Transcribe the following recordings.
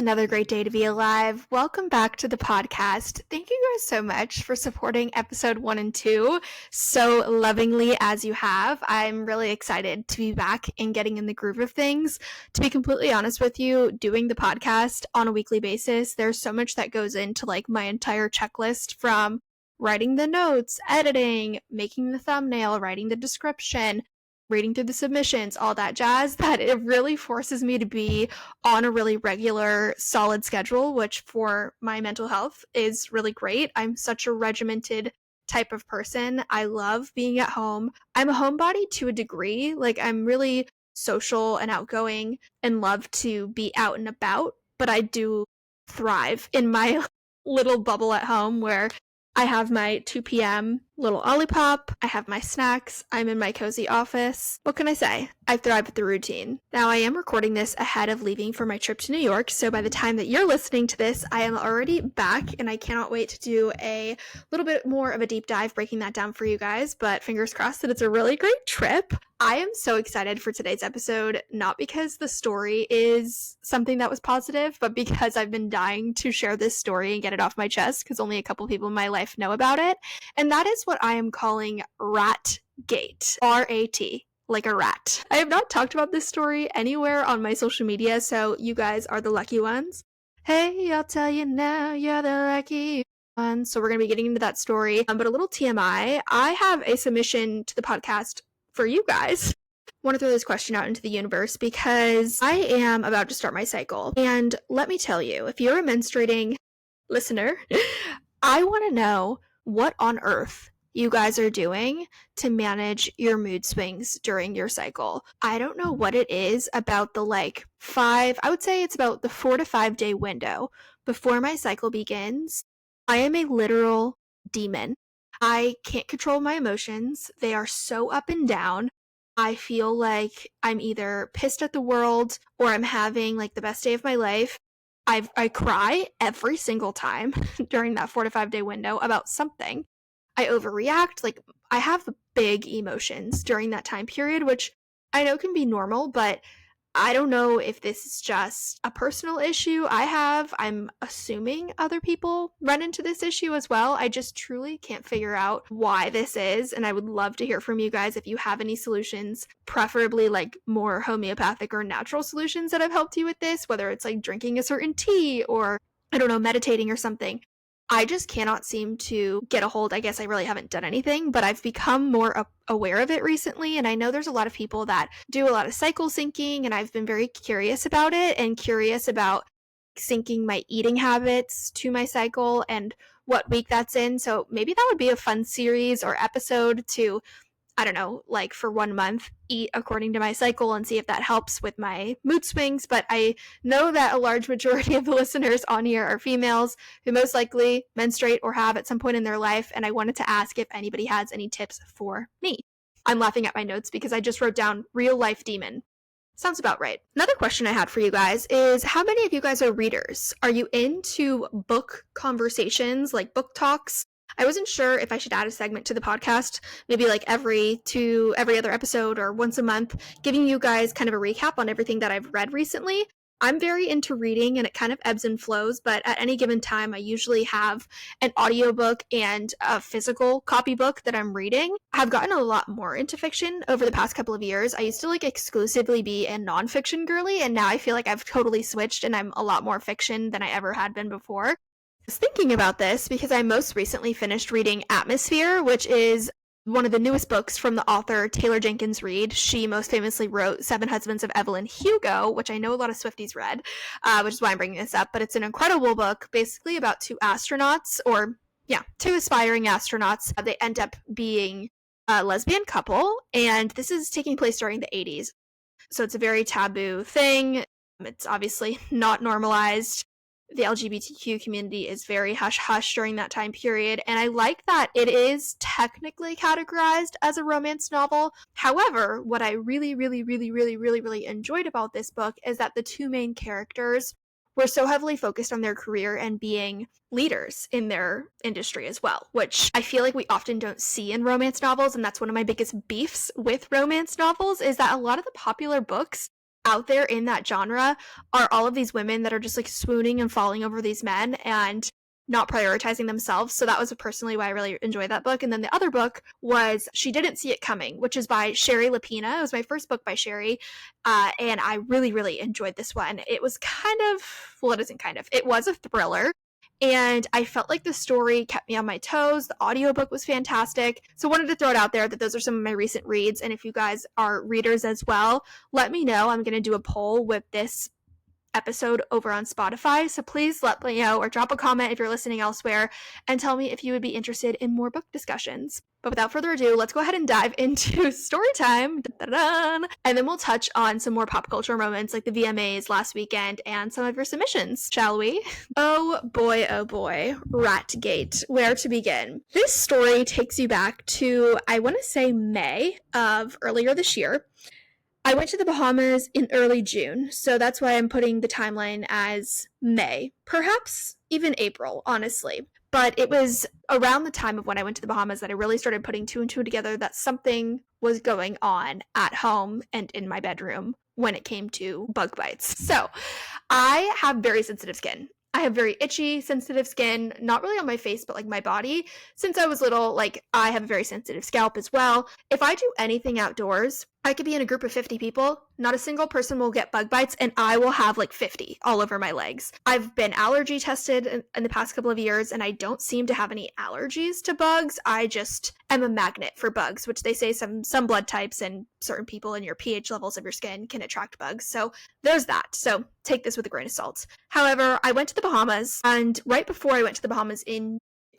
another great day to be alive. Welcome back to the podcast. Thank you guys so much for supporting episode 1 and 2 so lovingly as you have. I'm really excited to be back and getting in the groove of things. To be completely honest with you, doing the podcast on a weekly basis, there's so much that goes into like my entire checklist, from writing the notes, editing, making the thumbnail, writing the description, reading through the submissions, all that jazz, that it really forces me to be on a really regular, solid schedule, which for my mental health is really great. I'm such a regimented type of person. I love being at home. I'm a homebody to a degree. Like, I'm really social and outgoing and love to be out and about, but I do thrive in my little bubble at home where I have my 2 p.m. little Olipop, I have my snacks, I'm in my cozy office. What can I say? I thrive with the routine. Now, I am recording this ahead of leaving for my trip to New York, so by the time that you're listening to this, I am already back, and I cannot wait to do a little bit more of a deep dive breaking that down for you guys, but fingers crossed that it's a really great trip. I am so excited for today's episode, not because the story is something that was positive, but because I've been dying to share this story and get it off my chest, because only a couple people in my life know about it, and that is what I am calling Rat Gate. R-A-T. Like a rat. I have not talked about this story anywhere on my social media, so you guys are the lucky ones. Hey, I'll tell you now, you're the lucky ones. So we're going to be getting into that story. But a little TMI, I have a submission to the podcast for you guys. I want to throw this question out into the universe because I am about to start my cycle. And let me tell you, if you're a menstruating listener, I want to know what on earth you guys are doing to manage your mood swings during your cycle. I don't know what it is about the I would say it's about the 4 to 5 day window before my cycle begins. I am a literal demon. I can't control my emotions. They are so up and down. I feel like I'm either pissed at the world or I'm having like the best day of my life. I cry every single time during that 4 to 5 day window about something. I overreact. Like, I have big emotions during that time period, which I know can be normal, but I don't know if this is just a personal issue I have. I'm assuming other people run into this issue as well. I just truly can't figure out why this is, and I would love to hear from you guys if you have any solutions, preferably like more homeopathic or natural solutions that have helped you with this, whether it's like drinking a certain tea or, I don't know, meditating or something. I just cannot seem to get a hold. I guess I really haven't done anything, but I've become more aware of it recently, and I know there's a lot of people that do a lot of cycle syncing, and I've been very curious about it and curious about syncing my eating habits to my cycle and what week that's in. So maybe that would be a fun series or episode to, I don't know, like for 1 month, eat according to my cycle and see if that helps with my mood swings. But I know that a large majority of the listeners on here are females who most likely menstruate or have at some point in their life. And I wanted to ask if anybody has any tips for me. I'm laughing at my notes because I just wrote down real life demon. Sounds about right. Another question I had for you guys is, how many of you guys are readers? Are you into book conversations, like book talks? I wasn't sure if I should add a segment to the podcast, maybe like every other episode or once a month, giving you guys kind of a recap on everything that I've read recently. I'm very into reading, and it kind of ebbs and flows, but at any given time, I usually have an audiobook and a physical copybook that I'm reading. I've gotten a lot more into fiction over the past couple of years. I used to like exclusively be a nonfiction girly, and now I feel like I've totally switched and I'm a lot more fiction than I ever had been before. I was thinking about this because I most recently finished reading Atmosphere, which is one of the newest books from the author Taylor Jenkins Reid. She most famously wrote Seven Husbands of Evelyn Hugo, which I know a lot of Swifties read, which is why I'm bringing this up. But it's an incredible book, basically about two aspiring astronauts. They end up being a lesbian couple, and this is taking place during the 80s. So it's a very taboo thing. It's obviously not normalized. The LGBTQ community is very hush-hush during that time period, and I like that it is technically categorized as a romance novel. However, what I really enjoyed about this book is that the two main characters were so heavily focused on their career and being leaders in their industry as well, which I feel like we often don't see in romance novels, and that's one of my biggest beefs with romance novels, is that a lot of the popular books out there in that genre are all of these women that are just like swooning and falling over these men and not prioritizing themselves. So that was personally why I really enjoyed that book. And then the other book was She Didn't See It Coming, which is by Sherry Lapina. It was my first book by Sherry. And I really, really enjoyed this one. It was it was a thriller. And I felt like the story kept me on my toes. The audiobook was fantastic. So I wanted to throw it out there that those are some of my recent reads. And if you guys are readers as well, let me know. I'm going to do a poll with this episode over on Spotify. So please let me know or drop a comment if you're listening elsewhere and tell me if you would be interested in more book discussions. But without further ado, let's go ahead and dive into story time. And then we'll touch on some more pop culture moments like the VMAs last weekend and some of your submissions, shall we? Oh boy, Ratgate. Where to begin? This story takes you back to, I want to say, May of earlier this year. I went to the Bahamas in early June, so that's why I'm putting the timeline as May. Perhaps even April, honestly. But it was around the time of when I went to the Bahamas that I really started putting two and two together that something was going on at home and in my bedroom when it came to bug bites. So I have very sensitive skin. I have very itchy, sensitive skin, not really on my face, but like my body. Since I was little, like I have a very sensitive scalp as well. If I do anything outdoors, I could be in a group of 50 people, not a single person will get bug bites, and I will have like 50 all over my legs. I've been allergy tested in the past couple of years, and I don't seem to have any allergies to bugs. I just am a magnet for bugs, which they say some blood types and certain people and your pH levels of your skin can attract bugs. So there's that. So take this with a grain of salt. However, I went to the Bahamas, and right before I went to the Bahamas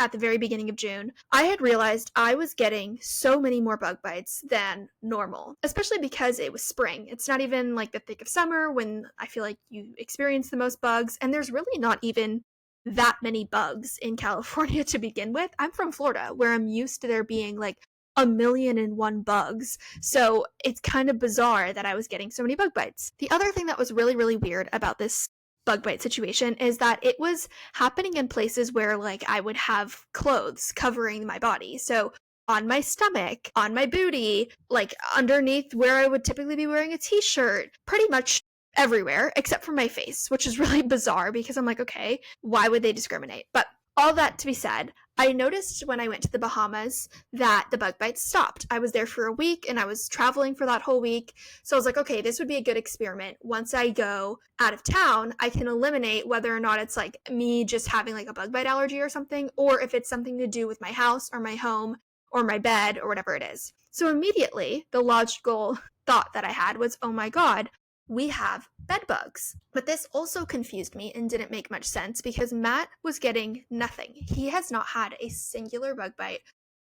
at the very beginning of June, I had realized I was getting so many more bug bites than normal, especially because it was spring. It's not even like the thick of summer when I feel like you experience the most bugs, and there's really not even that many bugs in California to begin with. I'm from Florida, where I'm used to there being like 1,000,001 bugs. So it's kind of bizarre that I was getting so many bug bites. The other thing that was really, really weird about this bug bite situation is that it was happening in places where like I would have clothes covering my body. So on my stomach, on my booty, like underneath where I would typically be wearing a t-shirt, pretty much everywhere except for my face, which is really bizarre because I'm like, okay, why would they discriminate? But all that to be said, I noticed when I went to the Bahamas that the bug bites stopped. I was there for a week and I was traveling for that whole week. So I was like, okay, this would be a good experiment. Once I go out of town, I can eliminate whether or not it's like me just having like a bug bite allergy or something, or if it's something to do with my house or my home or my bed or whatever it is. So immediately the logical thought that I had was, oh my God, we have bed bugs. But this also confused me and didn't make much sense because Matt was getting nothing. He has not had a singular bug bite.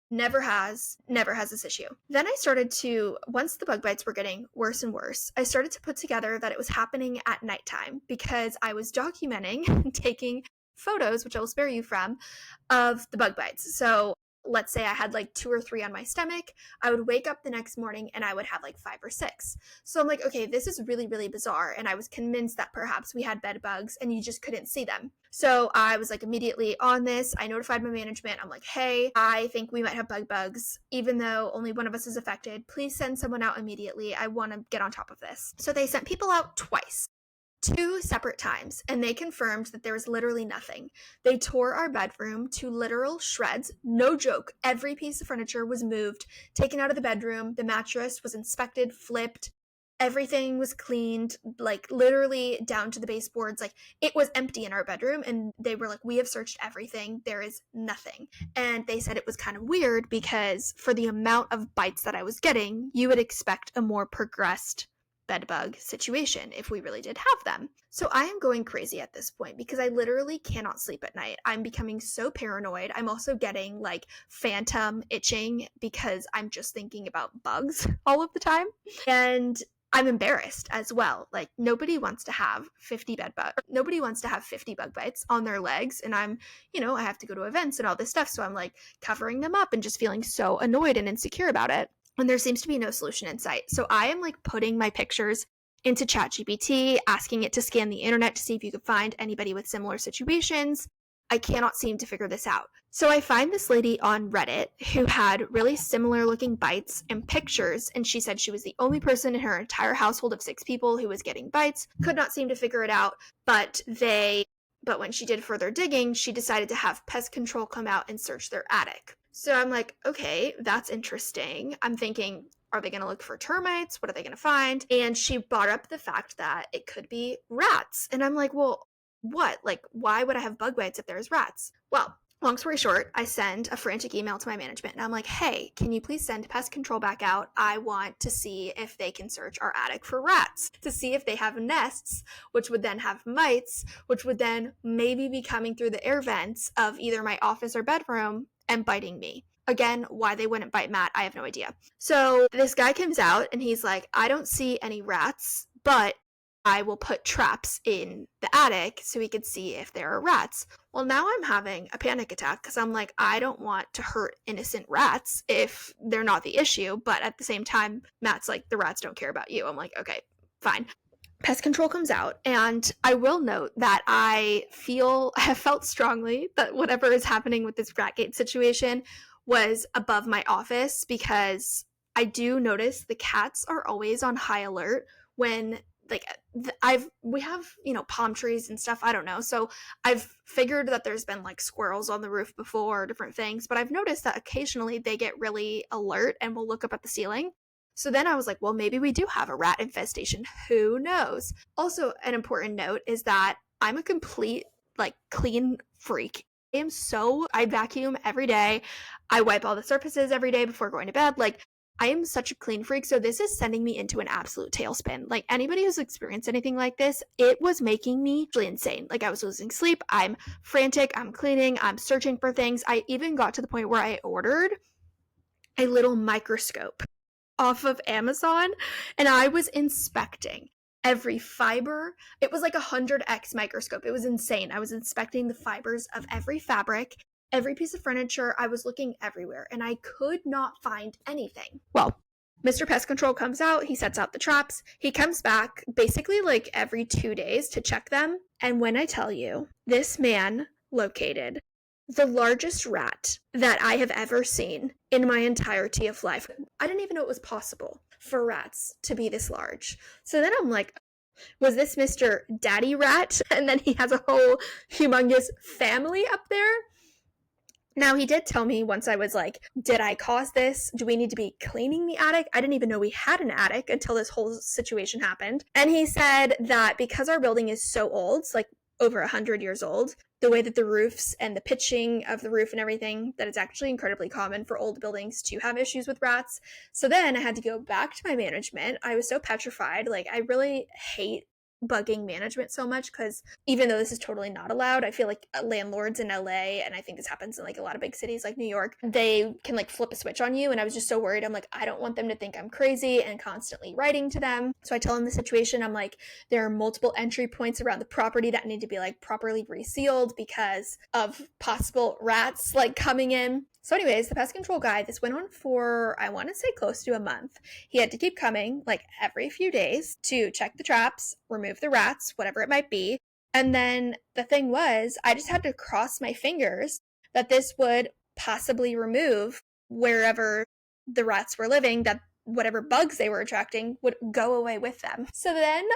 Never has this issue. Then I started to, once the bug bites were getting worse and worse, I started to put together that it was happening at nighttime because I was documenting, taking photos, which I will spare you from, of the bug bites. So let's say I had like 2 or 3 on my stomach, I would wake up the next morning and I would have like 5 or 6. So I'm like, okay, this is really, really bizarre. And I was convinced that perhaps we had bed bugs and you just couldn't see them. So I was like immediately on this. I notified my management. I'm like, hey, I think we might have bugs. Even though only one of us is affected, please send someone out immediately. I want to get on top of this. So they sent people out twice. 2 separate times, and they confirmed that there was literally nothing. They tore our bedroom to literal shreds. No joke. Every piece of furniture was moved, taken out of the bedroom. The mattress was inspected, flipped. Everything was cleaned, like literally down to the baseboards. Like it was empty in our bedroom, and they were like, we have searched everything. There is nothing. And they said it was kind of weird because for the amount of bites that I was getting, you would expect a more progressed bedbug situation if we really did have them. So I am going crazy at this point because I literally cannot sleep at night. I'm becoming so paranoid. I'm also getting like phantom itching because I'm just thinking about bugs all of the time. And I'm embarrassed as well. Like nobody wants to have 50 bug bites on their legs. And I'm, I have to go to events and all this stuff. So I'm like covering them up and just feeling so annoyed and insecure about it. And there seems to be no solution in sight. So I am like putting my pictures into ChatGPT, asking it to scan the internet to see if you could find anybody with similar situations. I cannot seem to figure this out. So I find this lady on Reddit who had really similar looking bites and pictures, and she said she was the only person in her entire household of 6 people who was getting bites, could not seem to figure it out, but when she did further digging, she decided to have pest control come out and search their attic. So I'm like, okay, that's interesting. I'm thinking, are they going to look for termites? What are they going to find? And she brought up the fact that it could be rats. And I'm like, well, what? Like, why would I have bug bites if there's rats? Well, long story short, I send a frantic email to my management and I'm like, hey, can you please send pest control back out? I want to see if they can search our attic for rats, to see if they have nests, which would then have mites, which would then maybe be coming through the air vents of either my office or bedroom and biting me. Again, why they wouldn't bite Matt, I have no idea. So this guy comes out and he's like, I don't see any rats, but I will put traps in the attic so we could see if there are rats. Well, now I'm having a panic attack because I'm like, I don't want to hurt innocent rats if they're not the issue. But at the same time, Matt's like, the rats don't care about you. I'm like, okay, fine. Pest control comes out, and I will note that I have felt strongly that whatever is happening with this rat gate situation was above my office, because I do notice the cats are always on high alert when we have, palm trees and stuff. I don't know. So I've figured that there's been like squirrels on the roof before or different things, but I've noticed that occasionally they get really alert and will look up at the ceiling. So then I was like, well, maybe we do have a rat infestation. Who knows? Also, an important note is that I'm a complete clean freak. I vacuum every day. I wipe all the surfaces every day before going to bed. I am such a clean freak, so this is sending me into an absolute tailspin. Anybody who's experienced anything like this, it was making me really insane. I was losing sleep, I'm frantic, I'm cleaning, I'm searching for things. I even got to the point where I ordered a little microscope off of Amazon, and I was inspecting every fiber. It was like 100x microscope. It was insane. I was inspecting the fibers of every fabric, every piece of furniture. I was looking everywhere, and I could not find anything. Well, Mr. Pest Control comes out, he sets out the traps, he comes back basically every 2 days to check them, and when I tell you, this man located the largest rat that I have ever seen in my entirety of life. I didn't even know it was possible for rats to be this large. So then I'm like, was this Mr. Daddy Rat? And then he has a whole humongous family up there. Now, he did tell me once, I was like, did I cause this? Do we need to be cleaning the attic? I didn't even know we had an attic until this whole situation happened. And he said that because our building is so old, it's over 100 years old, the way that the roofs and the pitching of the roof and everything, that it's actually incredibly common for old buildings to have issues with rats. So then I had to go back to my management. I was so petrified. I really hate bugging management so much, because even though this is totally not allowed, I feel like landlords in LA, and I think this happens in a lot of big cities like New York, they can flip a switch on you. And I was just so worried. I'm like, I don't want them to think I'm crazy and constantly writing to them. So I tell them the situation. I'm like, there are multiple entry points around the property that need to be properly resealed because of possible rats coming in. So anyways, the pest control guy, this went on for, I want to say, close to a month. He had to keep coming every few days to check the traps, remove the rats, whatever it might be. And then the thing was, I just had to cross my fingers that this would possibly remove wherever the rats were living, that whatever bugs they were attracting would go away with them. So then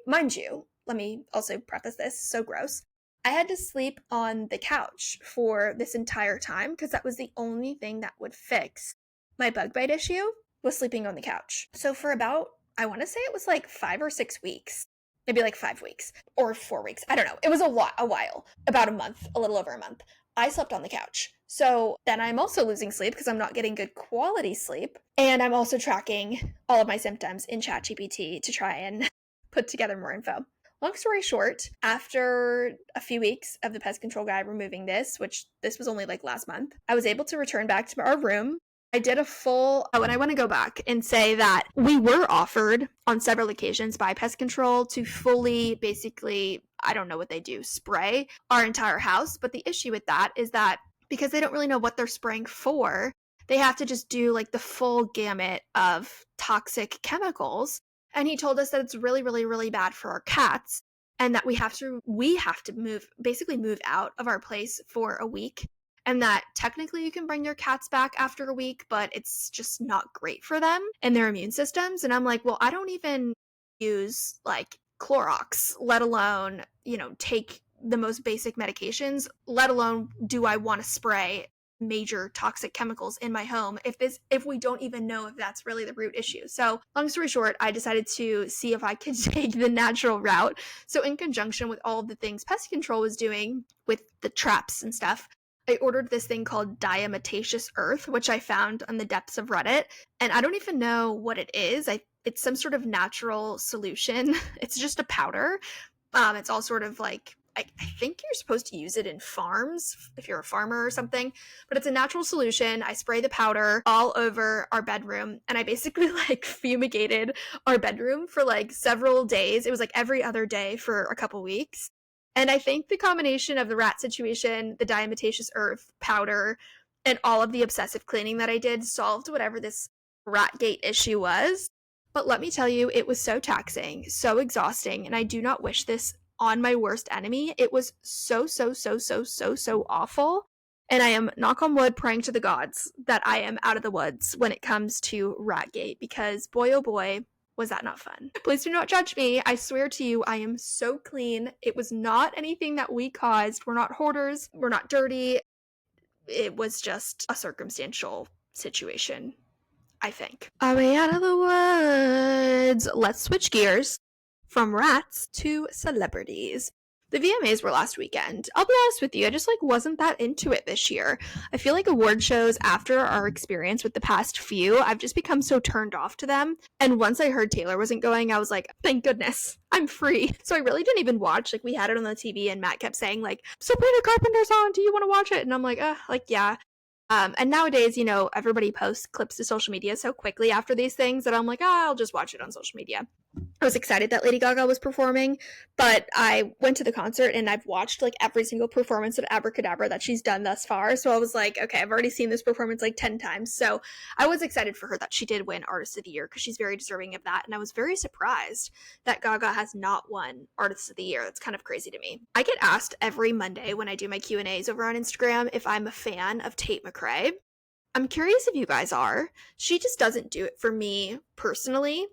mind you, let me also preface this, so gross, I had to sleep on the couch for this entire time, because that was the only thing that would fix my bug bite issue, was sleeping on the couch. So for about, I want to say it was 5 or 6 weeks, maybe 5 weeks or 4 weeks. I don't know. It was a while, about a month, a little over a month. I slept on the couch. So then I'm also losing sleep because I'm not getting good quality sleep. And I'm also tracking all of my symptoms in ChatGPT to try and put together more info. Long story short, after a few weeks of the pest control guy removing this, which this was only last month, I was able to return back to our room. I did a full, and I want to go back and say that we were offered on several occasions by pest control to fully, basically, I don't know what they do, spray our entire house. But the issue with that is that because they don't really know what they're spraying for, they have to just do the full gamut of toxic chemicals. And he told us that it's really, really, really bad for our cats. and that we have to move out of our place for a week, and that technically you can bring your cats back after a week, but it's just not great for them and their immune systems. And I'm like, well, I don't even use like Clorox, let alone, take the most basic medications, let alone do I want to spray major toxic chemicals in my home if we don't even know if that's really the root issue. So long story short, I decided to see if I could take the natural route. So in conjunction with all of the things pest control was doing with the traps and stuff, I ordered this thing called diatomaceous earth, which I found on the depths of Reddit, and I don't even know what it is. It's some sort of natural solution. It's just a powder. It's all sort of like, I think you're supposed to use it in farms if you're a farmer or something, but it's a natural solution. I spray the powder all over our bedroom, and I basically like fumigated our bedroom for like several days. It was like every other day for a couple weeks. And I think the combination of the rat situation, the diatomaceous earth powder, and all of the obsessive cleaning that I did solved whatever this rat gate issue was. But let me tell you, it was so taxing, so exhausting, and I do not wish this on my worst enemy. It was so awful. And I am, knock on wood, praying to the gods that I am out of the woods when it comes to Ratgate, because boy, oh boy, was that not fun. Please do not judge me. I swear to you, I am so clean. It was not anything that we caused. We're not hoarders. We're not dirty. It was just a circumstantial situation, I think. Are we out of the woods? Let's switch gears from rats to celebrities. The VMAs were last weekend. I'll be honest with you, I just wasn't that into it this year. I feel like award shows, after our experience with the past few, I've just become so turned off to them. And once I heard Taylor wasn't going, I was like, thank goodness, I'm free. So I really didn't even watch. We had it on the TV and Matt kept saying Sabrina Carpenter's on, do you want to watch it? And I'm like, yeah. And nowadays, everybody posts clips to social media so quickly after these things that I'm like, I'll just watch it on social media. I was excited that Lady Gaga was performing, but I went to the concert and I've watched every single performance of Abracadabra that she's done thus far. So I was like, okay, I've already seen this performance 10 times. So I was excited for her that she did win Artist of the Year, because she's very deserving of that. And I was very surprised that Gaga has not won Artist of the Year. That's kind of crazy to me. I get asked every Monday when I do my Q&As over on Instagram if I'm a fan of Tate McRae. I'm curious if you guys are. She just doesn't do it for me personally.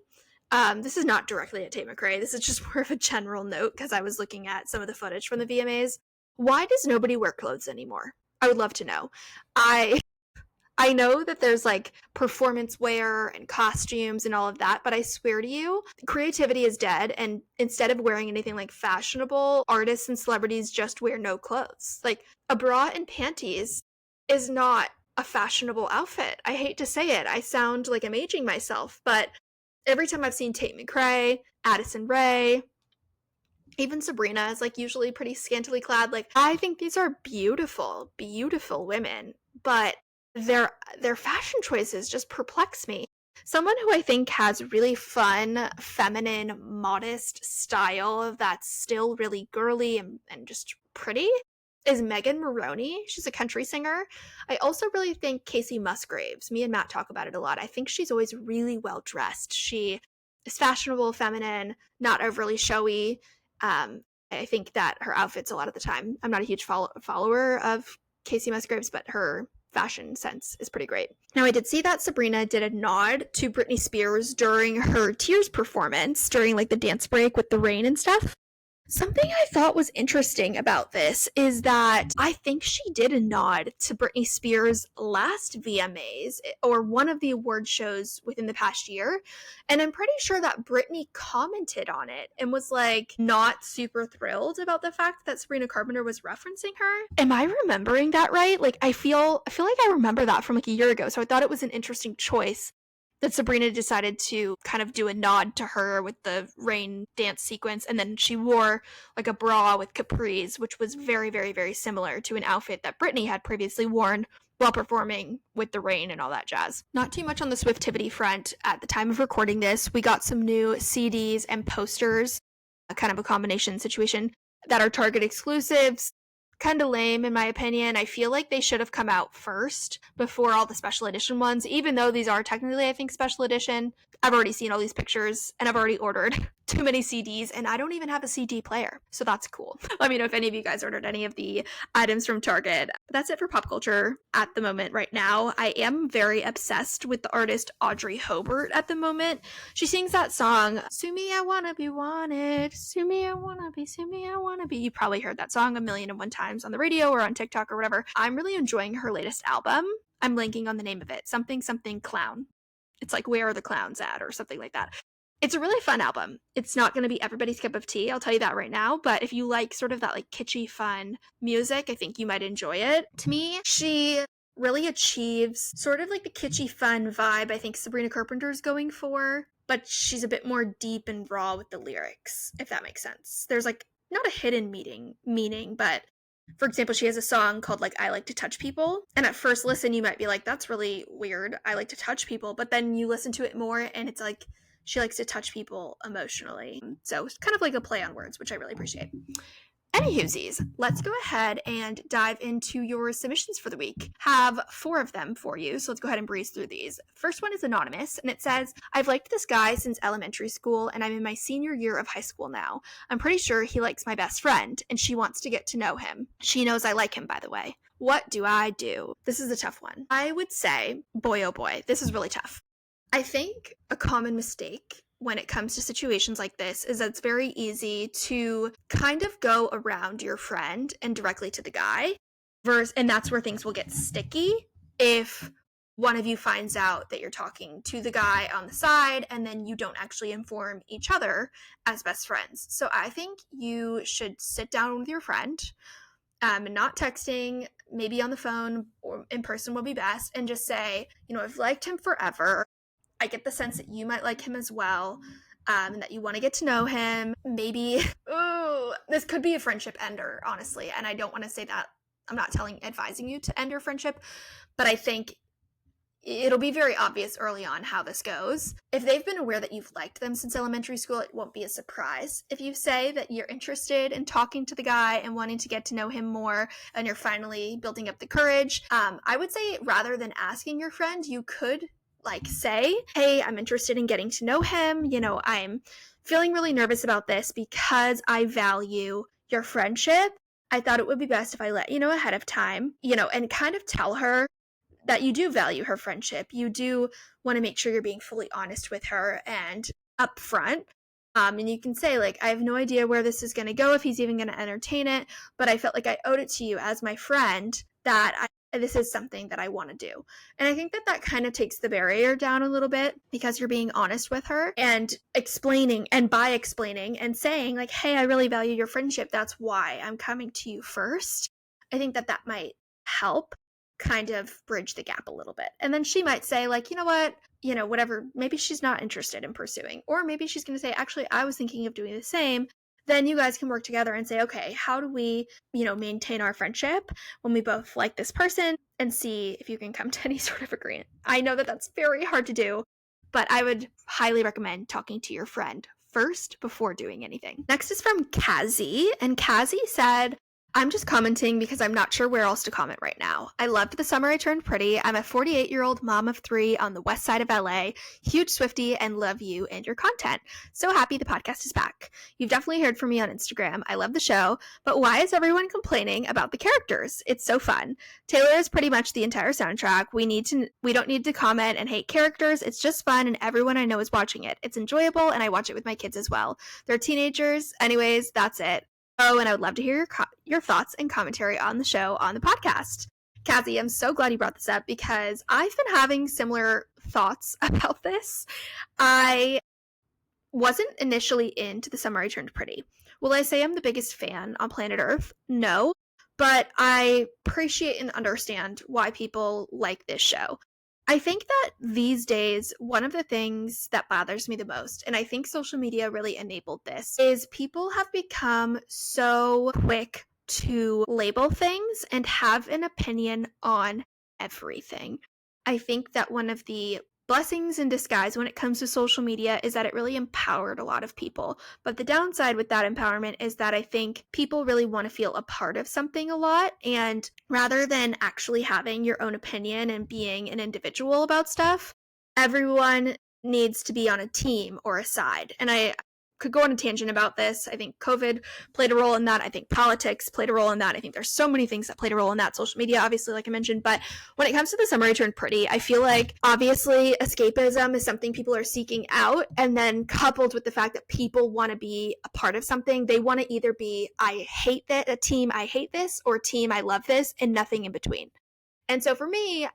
This is not directly at Tate McRae. This is just more of a general note, because I was looking at some of the footage from the VMAs. Why does nobody wear clothes anymore? I would love to know. I know that there's performance wear and costumes and all of that, but I swear to you, creativity is dead, and instead of wearing anything fashionable, artists and celebrities just wear no clothes. A bra and panties is not a fashionable outfit. I hate to say it. I sound like I'm aging myself, but every time I've seen Tate McRae, Addison Rae, even Sabrina is usually pretty scantily clad. I think these are beautiful, beautiful women, but their fashion choices just perplex me. Someone who I think has really fun, feminine, modest style that's still really girly and just pretty is Megan Maroney. She's a country singer. I also really think Casey Musgraves. Me and Matt talk about it a lot. I think she's always really well dressed. She is fashionable, feminine, not overly showy. I think that her outfits a lot of the time. I'm not a huge follower of Casey Musgraves, but her fashion sense is pretty great. Now, I did see that Sabrina did a nod to Britney Spears during her Tears performance, during the dance break with the rain and stuff. Something I thought was interesting about this is that I think she did a nod to Britney Spears' last VMAs, or one of the award shows within the past year, and I'm pretty sure that Britney commented on it and was not super thrilled about the fact that Sabrina Carpenter was referencing her. Am I remembering that right? I feel like I remember that from a year ago, so I thought it was an interesting choice that Sabrina decided to kind of do a nod to her with the rain dance sequence, and then she wore a bra with capris, which was very, very, very similar to an outfit that Britney had previously worn while performing with the rain and all that jazz. Not too much on the Swiftivity front at the time of recording this. We got some new CDs and posters, kind of a combination situation, that are Target exclusives. kind of lame in my opinion. I feel like they should have come out first before all the special edition ones, even though these are technically, I think, special edition. I've already seen all these pictures and I've already ordered too many CDs and I don't even have a CD player. So that's cool. Let me know if any of you guys ordered any of the items from Target. That's it for pop culture at the moment right now. I am very obsessed with the artist Audrey Hobart at the moment. She sings that song, Sue Me, I Wanna Be Wanted, Sue Me, I Wanna Be, Sue Me, I Wanna Be. You probably heard that song 1,000,001 times on the radio or on TikTok or whatever. I'm really enjoying her latest album. I'm blanking on the name of it. Something Clown. It's like Where Are the Clowns At or something like that. It's a really fun album. It's not going to be everybody's cup of tea, I'll tell you that right now, but if you like sort of that like kitschy fun music, I think you might enjoy it. To me, she really achieves sort of like the kitschy fun vibe I think Sabrina Carpenter's going for, but she's a bit more deep and raw with the lyrics, if that makes sense. There's like not a hidden meaning, but for example, she has a song called like I Like to Touch People, and at first listen you might be like, that's really weird, I like to touch people, but then you listen to it more and it's like she likes to touch people emotionally. So it's kind of like a play on words, which I really appreciate. Anywhoosies, let's go ahead and dive into your submissions for the week. Have 4 of them for you, so let's go ahead and breeze through these. First one is anonymous, and it says, I've liked this guy since elementary school, and I'm in my senior year of high school now. I'm pretty sure he likes my best friend, and she wants to get to know him. She knows I like him, by the way. What do I do? This is a tough one. I would say, boy oh boy, this is really tough. I think a common mistake when it comes to situations like this is that it's very easy to kind of go around your friend and directly to the guy, and that's where things will get sticky if one of you finds out that you're talking to the guy on the side and then you don't actually inform each other as best friends. So I think you should sit down with your friend, not texting, maybe on the phone or in person will be best, and just say, I've liked him forever. I get the sense that you might like him as well, and that you want to get to know him. Maybe, this could be a friendship ender, honestly, and I don't want to say that. I'm not advising you to end your friendship, but I think it'll be very obvious early on how this goes. If they've been aware that you've liked them since elementary school, it won't be a surprise. If you say that you're interested in talking to the guy and wanting to get to know him more, and you're finally building up the courage, I would say rather than asking your friend, you could say, hey, I'm interested in getting to know him. I'm feeling really nervous about this because I value your friendship. I thought it would be best if I let you know ahead of time, and kind of tell her that you do value her friendship. You do want to make sure you're being fully honest with her and upfront. And you can say, I have no idea where this is going to go, if he's even going to entertain it, but I felt like I owed it to you as my friend that this is something that I want to do. And I think that kind of takes the barrier down a little bit because you're being honest with her and explaining and saying hey, I really value your friendship. That's why I'm coming to you first. I think that might help kind of bridge the gap a little bit. And then she might say you know what, whatever, maybe she's not interested in pursuing, or maybe she's going to say, actually, I was thinking of doing the same. Then you guys can work together and say, okay, how do we, maintain our friendship when we both like this person, and see if you can come to any sort of agreement. I know that that's very hard to do, but I would highly recommend talking to your friend first before doing anything. Next is from Kazi, and Kazi said, I'm just commenting because I'm not sure where else to comment right now. I loved The Summer I Turned Pretty. I'm a 48-year-old mom of 3 on the west side of LA, huge Swiftie, and love you and your content. So happy the podcast is back. You've definitely heard from me on Instagram. I love the show, but why is everyone complaining about the characters? It's so fun. Taylor is pretty much the entire soundtrack. We don't need to comment and hate characters. It's just fun, and everyone I know is watching it. It's enjoyable, and I watch it with my kids as well. They're teenagers. Anyways, that's it. Oh, and I would love to hear your thoughts and commentary on the show on the podcast. Kazi, I'm so glad you brought this up because I've been having similar thoughts about this. I wasn't initially into The Summer I Turned Pretty. Will I say I'm the biggest fan on planet Earth? No, but I appreciate and understand why people like this show. I think that these days, one of the things that bothers me the most, and I think social media really enabled this, is people have become so quick to label things and have an opinion on everything. I think that one of the blessings in disguise when it comes to social media is that it really empowered a lot of people. But the downside with that empowerment is that I think people really want to feel a part of something a lot. And rather than actually having your own opinion and being an individual about stuff, everyone needs to be on a team or a side. And I could go on a tangent about this. I think COVID played a role in that. I think politics played a role in that. I think there's so many things that played a role in that. Social media, obviously, like I mentioned. But when it comes to The Summer I Turned Pretty, I feel like obviously escapism is something people are seeking out. And then coupled with the fact that people want to be a part of something, they want to either be, I hate that, a team, I hate this, or team, I love this, and nothing in between. And so for me,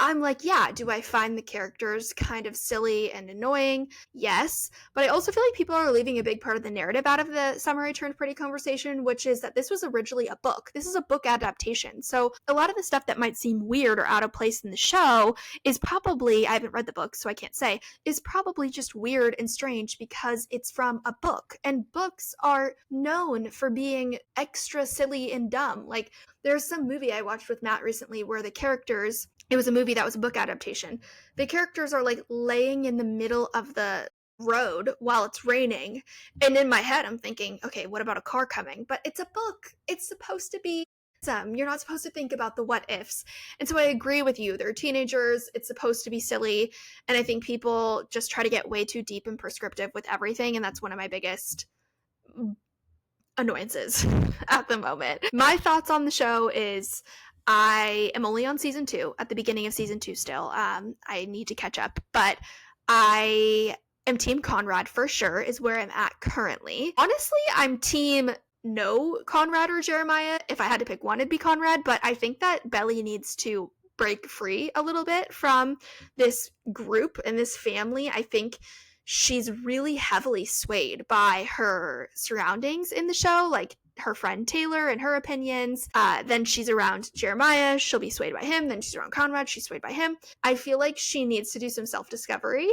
I'm like, yeah, do I find the characters kind of silly and annoying? Yes. But I also feel like people are leaving a big part of the narrative out of the Summer I Turned Pretty conversation, which is that this was originally a book. This is a book adaptation. So a lot of the stuff that might seem weird or out of place in the show is probably, I haven't read the book, so I can't say, is probably just weird and strange because it's from a book. And books are known for being extra silly and dumb. Like, there's some movie I watched with Matt recently where the characters, it was a movie that was a book adaptation. The characters are like laying in the middle of the road while it's raining. And in my head, I'm thinking, okay, what about a car coming? But it's a book. It's supposed to be you're not supposed to think about the what ifs. And so I agree with you. They're teenagers. It's supposed to be silly. And I think people just try to get way too deep and prescriptive with everything. And that's one of my biggest annoyances at the moment. My thoughts on the show is I am only on season 2, at the beginning of season 2 still. I need to catch up, but I am team Conrad for sure is where I'm at currently. Honestly, I'm team no Conrad or Jeremiah. If I had to pick one, it'd be Conrad, but I think that Belly needs to break free a little bit from this group and this family. I think she's really heavily swayed by her surroundings in the show, like her friend Taylor and her opinions. Then she's around Jeremiah, she'll be swayed by him. Then she's around Conrad, she's swayed by him. I feel like she needs to do some self-discovery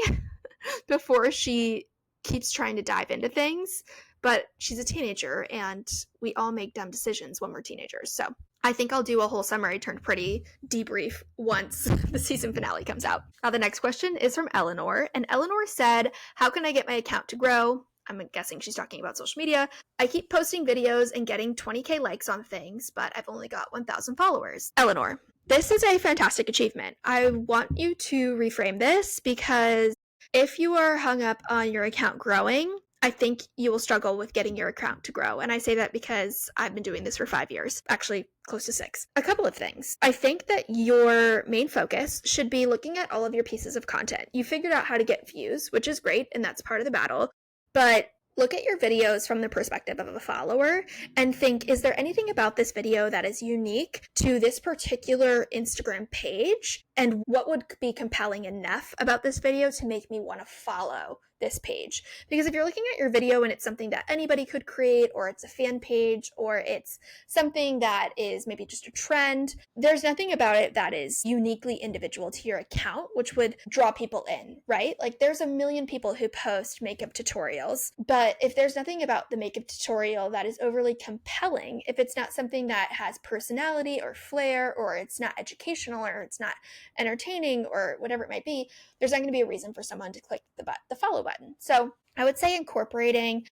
before she keeps trying to dive into things. But she's a teenager, and we all make dumb decisions when we're teenagers. So I think I'll do a whole Summer I Turned Pretty debrief once the season finale comes out. Now, the next question is from Eleanor, and Eleanor said, how can I get my account to grow? I'm guessing she's talking about social media. I keep posting videos and getting 20k likes on things, but I've only got 1,000 followers. Eleanor, this is a fantastic achievement. I want you to reframe this because if you are hung up on your account growing, I think you will struggle with getting your account to grow. And I say that because I've been doing this for 5 years, actually close to 6. A couple of things. I think that your main focus should be looking at all of your pieces of content. You figured out how to get views, which is great, and that's part of the battle. But look at your videos from the perspective of a follower and think, is there anything about this video that is unique to this particular Instagram page? And what would be compelling enough about this video to make me want to follow this page? Because if you're looking at your video and it's something that anybody could create, or it's a fan page, or it's something that is maybe just a trend, there's nothing about it that is uniquely individual to your account, which would draw people in, right? Like, there's a million people who post makeup tutorials, but if there's nothing about the makeup tutorial that is overly compelling, if it's not something that has personality or flair, or it's not educational, or it's not entertaining, or whatever it might be, there's not going to be a reason for someone to click the follow button. So I would say incorporating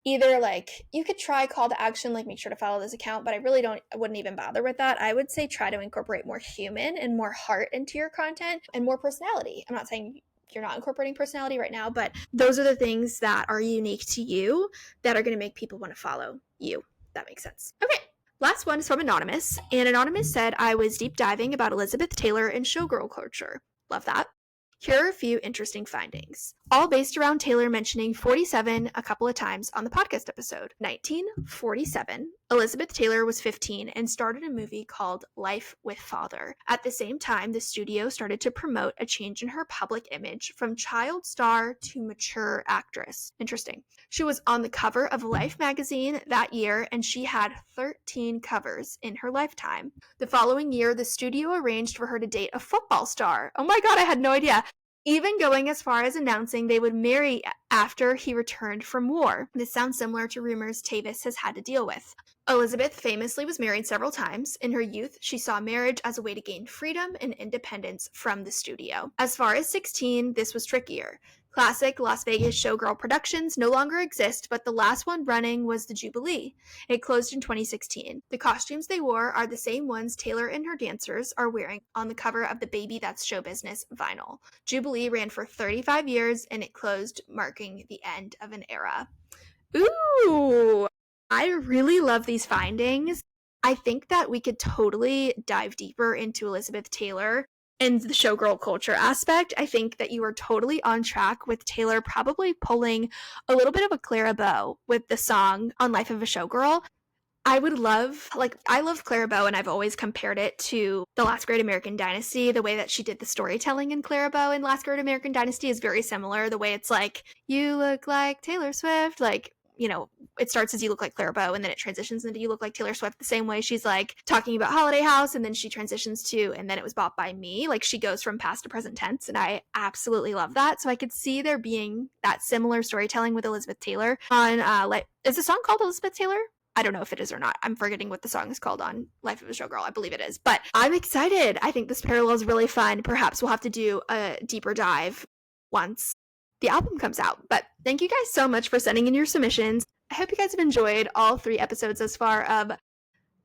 either, like, you could try call to action, like make sure to follow this account, but I wouldn't even bother with that. I would say try to incorporate more human and more heart into your content and more personality. I'm not saying you're not incorporating personality right now, but those are the things that are unique to you that are going to make people want to follow you. That makes sense. Okay. Last one is from Anonymous, and Anonymous said, I was deep diving about Elizabeth Taylor and showgirl culture. Love that. Here are a few interesting findings, all based around Taylor mentioning 47 a couple of times on the podcast episode. 1947, Elizabeth Taylor was 15 and started a movie called Life with Father. At the same time, the studio started to promote a change in her public image from child star to mature actress. Interesting. She was on the cover of Life magazine that year, and she had 13 covers in her lifetime. The following year, the studio arranged for her to date a football star. Oh my god, I had no idea. even going as far as announcing they would marry after he returned from war. This sounds similar to rumors Tavis has had to deal with. Elizabeth famously was married several times. In her youth, she saw marriage as a way to gain freedom and independence from the studio. As far as 16, this was trickier. Classic Las Vegas showgirl productions no longer exist, but the last one running was the Jubilee. It closed in 2016. The costumes they wore are the same ones Taylor and her dancers are wearing on the cover of the Baby That's Show Business vinyl. Jubilee ran for 35 years and it closed, marking the end of an era. Ooh, I really love these findings. I think that we could totally dive deeper into Elizabeth Taylor and the showgirl culture aspect. I think that you are totally on track with Taylor probably pulling a little bit of a Clara Bow with the song on Life of a Showgirl. I would love, like, I love Clara Bow, and I've always compared it to The Last Great American Dynasty. The way that she did the storytelling in Clara Bow in Last Great American Dynasty is very similar. The way it's like, you look like Taylor Swift, like, you know, it starts as you look like Clara Bow, and then it transitions into you look like Taylor Swift the same way she's like talking about Holiday House, and then she transitions to, and then it was bought by me. Like, she goes from past to present tense, and I absolutely love that. So I could see there being that similar storytelling with Elizabeth Taylor on, like, is the song called Elizabeth Taylor? I don't know if it is or not. I'm forgetting what the song is called on Life of a Showgirl. I believe it is. But I'm excited. I think this parallel is really fun. Perhaps we'll have to do a deeper dive once the album comes out. But thank you guys so much for sending in your submissions. I hope you guys have enjoyed all 3 episodes thus far of,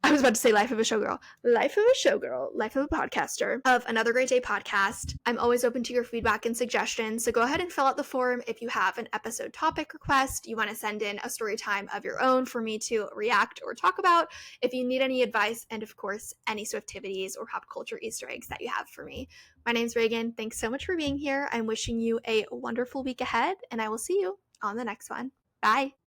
I was about to say Life of a Showgirl. Life of a Showgirl, Life of a Podcaster, of Another Great Day podcast. I'm always open to your feedback and suggestions, so go ahead and fill out the form if you have an episode topic request, you want to send in a story time of your own for me to react or talk about, if you need any advice, and of course, any Swiftivities or pop culture Easter eggs that you have for me. My name's Reagan. Thanks so much for being here. I'm wishing you a wonderful week ahead, and I will see you on the next one. Bye!